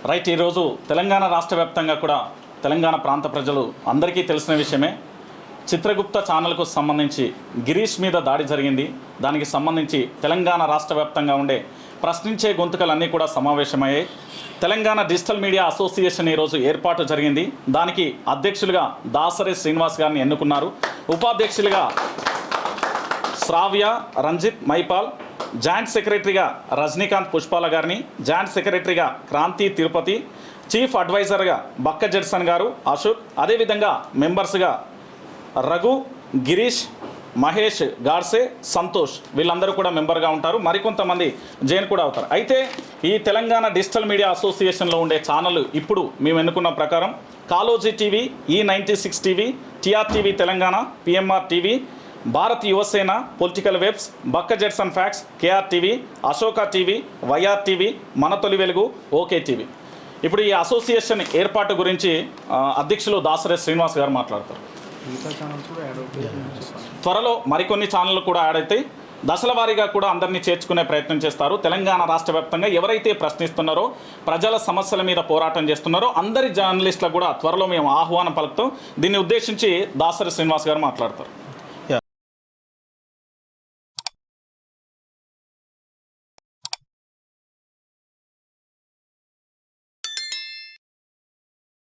Right, ఈరోజు తెలంగాణ రాష్ట్ర వ్యాప్తంగా కూడా తెలంగాణ ప్రాంత ప్రజలు అందరికీ తెలిసిన విషయమే. చిత్రగుప్త ఛానల్కు సంబంధించి గిరీష్ మీద దాడి జరిగింది. దానికి సంబంధించి తెలంగాణ రాష్ట్ర వ్యాప్తంగా ఉండే ప్రశ్నించే గొంతుకలన్నీ కూడా సమావేశమయ్యాయి. తెలంగాణ డిజిటల్ మీడియా అసోసియేషన్ ఈరోజు ఏర్పాటు జరిగింది. దానికి అధ్యక్షులుగా దాసరి శ్రీనివాస్ గారిని ఎన్నుకున్నారు. ఉపాధ్యక్షులుగా శ్రావ్య, రంజిత్, మైపాల్, జాయింట్ సెక్రటరీగా రజనీకాంత్ పుష్పాల గారిని, జాయింట్ సెక్రటరీగా క్రాంతి తిరుపతి, చీఫ్ అడ్వైజర్గా బక్క జడ్సన్ గారు, అశోక్, అదేవిధంగా మెంబర్స్గా రఘు, గిరీష్, మహేష్, గాడ్సే, సంతోష్ వీళ్ళందరూ కూడా మెంబర్గా ఉంటారు. మరికొంతమంది జైన్ కూడా అవుతారు. అయితే ఈ తెలంగాణ డిజిటల్ మీడియా అసోసియేషన్లో ఉండే ఛానల్ ఇప్పుడు మేము ఎన్నుకున్న ప్రకారం Kaloji TV, E96 TV, TR TV Telangana, PMR TV, Bharat Yuvasena, political webs, Bakka Judson facts, KR TV, Ashoka TV, YR TV, Mana Tholi వెలుగు, ఓకే టీవీ. ఇప్పుడు ఈ అసోసియేషన్ ఏర్పాటు గురించి అధ్యక్షులు దాసరి శ్రీనివాస్ గారు మాట్లాడతారు. త్వరలో మరికొన్ని ఛానళ్ళు కూడా యాడ్ అవుతాయి. దశల వారీగా కూడా అందరినీ చేర్చుకునే ప్రయత్నం చేస్తారు. తెలంగాణ రాష్ట్ర వ్యాప్తంగా ఎవరైతే ప్రశ్నిస్తున్నారో, ప్రజల సమస్యల మీద పోరాటం చేస్తున్నారో అందరి జర్నలిస్టులకు కూడా త్వరలో మేము ఆహ్వానం పలుకుతాం. దీన్ని ఉద్దేశించి దాసరి శ్రీనివాస్ గారు మాట్లాడతారు.